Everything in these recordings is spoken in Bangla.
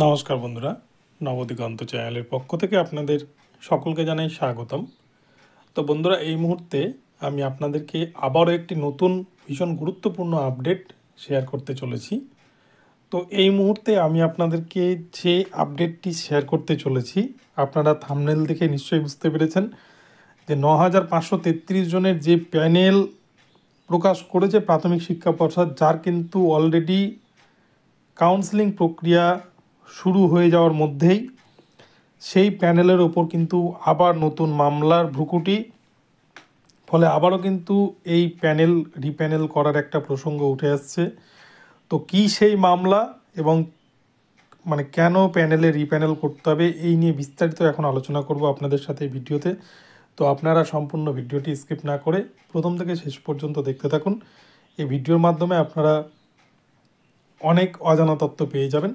নমস্কার বন্ধুরা, নবদিগন্ত চ্যানেলের পক্ষ থেকে আপনাদের সকলকে জানাই স্বাগতম। তো বন্ধুরা, এই মুহূর্তে আমি আপনাদেরকে আবারও একটি নতুন ভীষণ গুরুত্বপূর্ণ আপডেট শেয়ার করতে চলেছি। তো এই মুহূর্তে আমি আপনাদেরকে যে আপডেটটি শেয়ার করতে চলেছি, আপনারা থাম্বনেল দেখে নিশ্চয়ই বুঝতে পেরেছেন যে ৯,৫৩৩ জনের যে প্যানেল প্রকাশ করেছে প্রাথমিক শিক্ষা পর্ষদ, যার কিন্তু অলরেডি কাউন্সেলিং প্রক্রিয়া শুরু হয়ে যাওয়ার মধ্যেই সেই প্যানেলের ওপর কিন্তু আবার নতুন মামলার ভ্রুকুটি, ফলে আবারও কিন্তু এই প্যানেল রিপ্যানেল করার একটা প্রসঙ্গ উঠে আসছে। তো কি সেই মামলা এবং কেন প্যানেলে রিপ্যানেল করতে হবে, এই নিয়ে বিস্তারিত এখন আলোচনা করব আপনাদের সাথে এই ভিডিওতে। তো আপনারা সম্পূর্ণ ভিডিওটি স্কিপ না করে প্রথম থেকে শেষ পর্যন্ত দেখতে থাকুন। এই ভিডিওর মাধ্যমে আপনারা অনেক অজানা তথ্য পেয়ে যাবেন।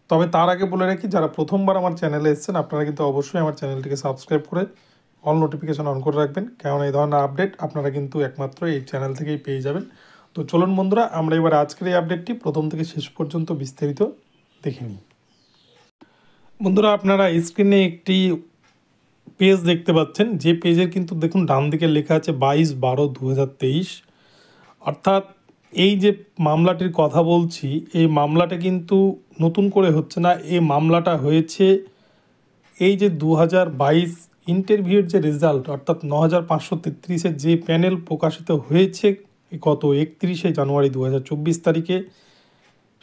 তবে তার আগে বলে রাখি, যারা প্রথমবার আমার চ্যানেলে এসেছেন আপনারা কিন্তু অবশ্যই আমার চ্যানেলটিকে সাবস্ক্রাইব করে অল নোটিফিকেশন অন করে রাখবেন, কারণ এই ধরনের আপডেট আপনারা কিন্তু একমাত্র এই চ্যানেল থেকেই পেয়ে যাবেন। তো চলুন বন্ধুরা, আমরা এবার আজকের এই আপডেটটি প্রথম থেকে শেষ পর্যন্ত বিস্তারিত দেখে নিই। বন্ধুরা, আপনারা স্ক্রিনে একটি পেজ দেখতে পাচ্ছেন, যে পেজের কিন্তু দেখুন ডান দিকে লেখা আছে 22/12/2023। অর্থাৎ এই যে মামলাটির কথা বলছি, এই মামলাটা কিন্তু নতুন করে হচ্ছে না। এই মামলাটা হয়েছে এই যে 2022 ইন্টারভিউর যে রেজাল্ট, অর্থাৎ 9,533-এর যে প্যানেল প্রকাশিত হয়েছে গত 31শে জানুয়ারি 2024 তারিখে,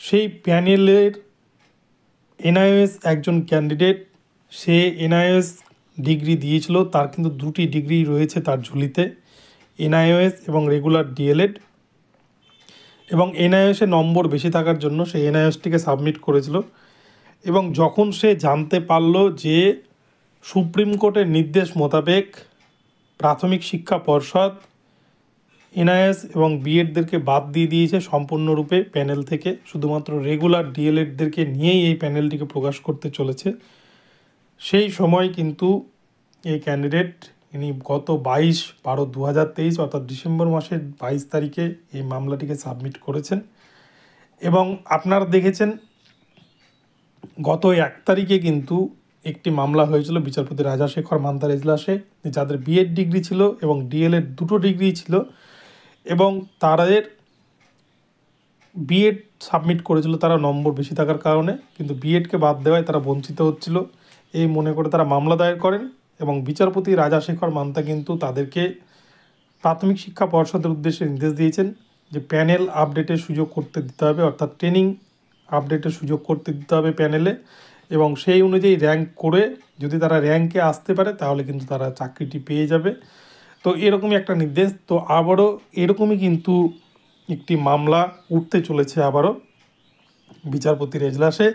সেই প্যানেলের এনআইওএস একজন ক্যান্ডিডেট, সে এনআইওএস ডিগ্রি দিয়েছিল, তার কিন্তু দুটি ডিগ্রি রয়েছে তার ঝুলিতে, এনআইওএস এবং রেগুলার ডিএলএড। এবং এনআইওএসে নম্বর বেশি থাকার জন্য সে এনআইওএসটিকে সাবমিট করেছিল। এবং যখন সে জানতে পারল যে সুপ্রিম কোর্টের নির্দেশ মোতাবেক প্রাথমিক শিক্ষা পর্ষদ এনআইএস এবং বিএডদেরকে বাদ দিয়ে দিয়েছে সম্পূর্ণরূপে প্যানেল থেকে, শুধুমাত্র রেগুলার ডিএলএডদেরকে নিয়েই এই প্যানেলটিকে প্রকাশ করতে চলেছে, সেই সময় কিন্তু এই ক্যান্ডিডেট ইনি গত 22/12/2023 অর্থাৎ ডিসেম্বর মাসের 22 তারিখে এই মামলাটিকে সাবমিট করেছেন। এবং আপনারা দেখেছেন গত 1 তারিখে কিন্তু একটি মামলা হয়েছিল বিচারপতি রাজাশেখর মান্তার এজলাসে, যাদের বিএড ডিগ্রি ছিল এবং ডিএলএড দুটো ডিগ্রি ছিল, এবং তাদের বিএড সাবমিট করেছিল তারা নম্বর বেশি থাকার কারণে, কিন্তু বিএডকে বাদ দেওয়ায় তারা বঞ্চিত হচ্ছিল, এই মনে করে তারা মামলা দায়ের করেন। এবং বিচারপতি রাজাশেখর মান্তা কিন্তু তাদেরকে প্রাথমিক শিক্ষা পর্ষদের উদ্দেশ্যে নির্দেশ দিয়েছেন যে প্যানেল আপডেটের সুযোগ করতে দিতে হবে, অর্থাৎ ট্রেনিং আপডেটের সুযোগ করতে দিতে হবে প্যানেলে, এবং সেই অনুযায়ী র্যাঙ্ক করে যদি তারা র্যাঙ্কে আসতে পারে তাহলে কিন্তু তারা চাকরিটি পেয়ে যাবে। তো এরকমই একটা নির্দেশ। তো আবারও এরকমই কিন্তু একটি মামলা উঠতে চলেছে আবারও বিচারপতির এজলাসে।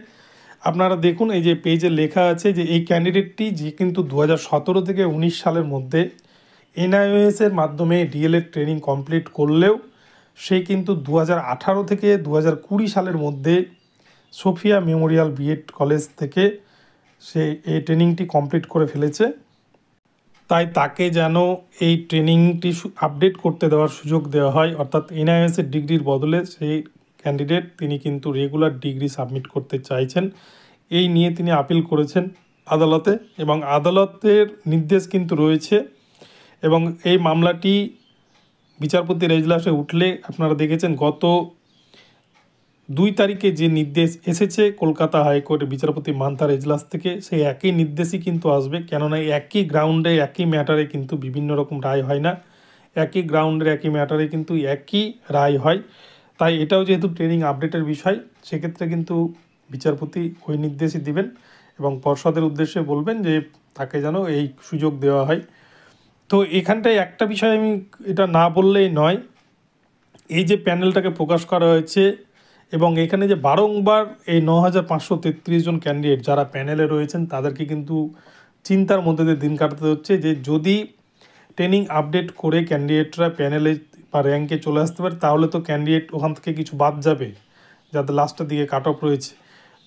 আপনারা দেখুন, এই যে পেজে লেখা আছে যে এই ক্যান্ডিডেটটি, যে কিন্তু 2017 থেকে 19 সালের মধ্যে এনআইওএসের মাধ্যমে ডিএলএড ট্রেনিং কমপ্লিট করলেও সে কিন্তু 2018 থেকে 2020 সালের মধ্যে সোফিয়া মেমোরিয়াল বিএড কলেজ থেকে সে এই ট্রেনিংটি কমপ্লিট করে ফেলেছে। তাই তাকে যেন এই ট্রেনিংটি আপডেট করতে দেওয়ার সুযোগ দেওয়া হয়, অর্থাৎ এনআইওএসের ডিগ্রির বদলে সেই ক্যান্ডিডেট তিনি কিন্তু রেগুলার ডিগ্রি সাবমিট করতে চাইছেন। এই নিয়ে তিনি আপিল করেছেন আদালতে, এবং আদালতের নির্দেশ কিন্তু রয়েছে। এবং এই মামলাটি বিচারপতির এজলাসে উঠলে আপনারা দেখেছেন গত 2 তারিখে যে নির্দেশ এসেছে কলকাতা হাইকোর্টের বিচারপতি মান্তার এজলাস থেকে, সেই একই নির্দেশই কিন্তু আসবে। কেননা একই গ্রাউন্ডে একই ম্যাটারে কিন্তু বিভিন্ন রকম রায় হয় না, একই গ্রাউন্ডের একই ম্যাটারে কিন্তু একই রায় হয়। তাই এটাও যেহেতু ট্রেনিং আপডেটের বিষয়, সেক্ষেত্রে কিন্তু বিচারপতি ওই নির্দেশই দিবেন এবং পর্ষদের উদ্দেশ্যে বলবেন যে তাকে যেন এই সুযোগ দেওয়া হয়। তো এখানটায় একটা বিষয় আমি এটা না বললেই নয়, এই যে প্যানেলটাকে প্রকাশ করা হয়েছে এবং এখানে যে বারংবার এই 9,533 জন ক্যান্ডিডেট যারা প্যানেলে রয়েছেন তাদেরকে কিন্তু চিন্তার মধ্যে দিয়ে দিন কাটাতে হচ্ছে যে যদি ট্রেনিং আপডেট করে ক্যান্ডিডেটরা প্যানেলে বা র্যাঙ্কে চলে আসতে পারে তাহলে তো ক্যান্ডিডেট ওখান থেকে কিছু বাদ যাবে যাদের লাস্টের দিকে কাট অফ রয়েছে।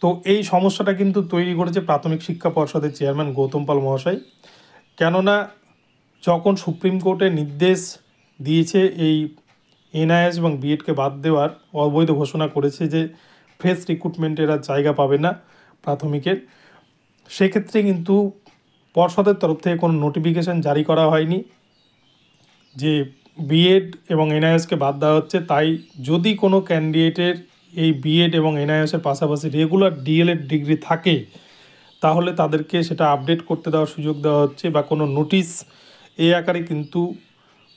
তো এই সমস্যাটা কিন্তু তৈরি করেছে প্রাথমিক শিক্ষা পর্ষদের চেয়ারম্যান গৌতম পাল মহাশয়। কেননা যখন সুপ্রিম কোর্টে নির্দেশ দিয়েছে এই এনআইএস এবং বিএডকে বাদ দেওয়ার, অবৈধ ঘোষণা করেছে যে ফ্রেশ রিক্রুটমেন্টের আর জায়গা পাবে না, প্রাথমিকের, সেক্ষেত্রে কিন্তু পর্ষদের তরফ থেকে কোনো নোটিফিকেশান জারি করা হয়নি যে বিএড এবং এনআইএসকে বাদ দেওয়া হচ্ছে। তাই যদি কোনো ক্যান্ডিডেটের এই বিএড এবং এনআইএসের পাশাপাশি রেগুলার ডিএলএড ডিগ্রি থাকে তাহলে তাদেরকে সেটা আপডেট করতে দেওয়ার সুযোগ দেওয়া হচ্ছে, বা কোনো নোটিশ এই আকারে কিন্তু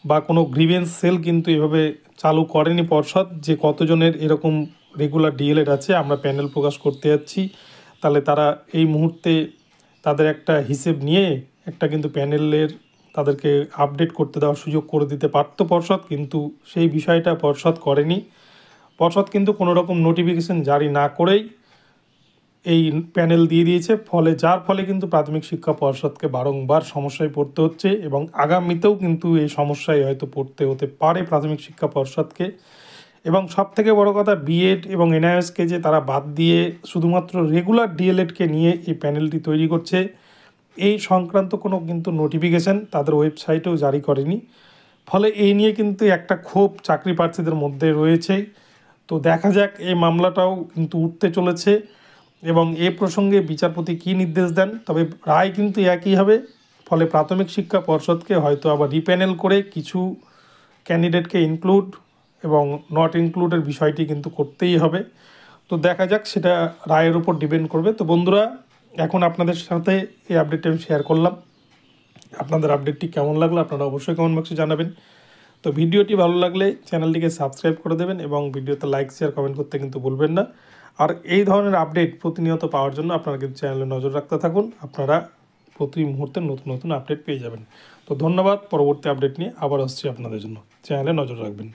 বা কোনো গ্রিভেন্স সেল কিন্তু এভাবে চালু করেনি পর্ষদ যে কতজনের এরকম রেগুলার ডিএলএড আছে আমরা প্যানেল প্রকাশ করতে যাচ্ছি। তাহলে তারা এই মুহূর্তে তাদের একটা হিসেব নিয়ে একটা কিন্তু প্যানেলের তাদেরকে আপডেট করতে দেওয়ার সুযোগ করে দিতে পারত পর্ষদ, কিন্তু সেই বিষয়টা পর্ষদ করেনি। পর্ষদ কিন্তু কোনো রকম নোটিফিকেশান জারি না করেই এই প্যানেল দিয়ে দিয়েছে, যার ফলে কিন্তু প্রাথমিক শিক্ষা পর্ষদকে বারংবার সমস্যায় পড়তে হচ্ছে এবং আগামীতেও কিন্তু এই সমস্যায় হয়তো পড়তে হতে পারে প্রাথমিক শিক্ষা পর্ষদকে। এবং সবথেকে বড় কথা, বিএড এবং এনআইএসকে যে তারা বাদ দিয়ে শুধুমাত্র রেগুলার ডিএলএডকে নিয়ে এই প্যানেলটি তৈরি করছে, এই সংক্রান্ত কোনো কিন্তু নোটিফিকেশান তাদের ওয়েবসাইটেও জারি করেনি। ফলে এই নিয়ে কিন্তু একটা ক্ষোভ চাকরি প্রার্থীদের মধ্যে রয়েছে। তো দেখা যাক, এই মামলাটাও কিন্তু উঠতে চলেছে এবং এ প্রসঙ্গে বিচারপতি কী নির্দেশ দেন। তবে রায় কিন্তু একই হবে। ফলে প্রাথমিক শিক্ষা পর্ষদকে হয়তো আবার রিপ্যানেল করে কিছু ক্যান্ডিডেটকে ইনক্লুড এবং নট ইনক্লুডের বিষয়টি কিন্তু করতেই হবে। তো দেখা যাক, সেটা রায়ের উপর ডিপেন্ড করবে। তো বন্ধুরা, এখন আপনাদের সাথে এই আপডেটটি আমি শেয়ার করলাম। আপনাদের আপডেটটি কেমন লাগলো আপনারা অবশ্যই কমেন্ট বক্সে জানাবেন। তো ভিডিওটি ভালো লাগলে চ্যানেলটিকে সাবস্ক্রাইব করে দেবেন এবং ভিডিওতে লাইক শেয়ার কমেন্ট করতে কিন্তু ভুলবেন না। আর এই ধরনের আপডেট প্রতিনিয়ত পাওয়ার জন্য আপনারা কিন্তু চ্যানেলে নজর রাখতে থাকুন, আপনারা প্রতি মুহূর্তে নতুন নতুন আপডেট পেয়ে যাবেন। তো ধন্যবাদ। পরবর্তী আপডেট নিয়ে আবার আসছি আপনাদের জন্য, চ্যানেলে নজর রাখবেন।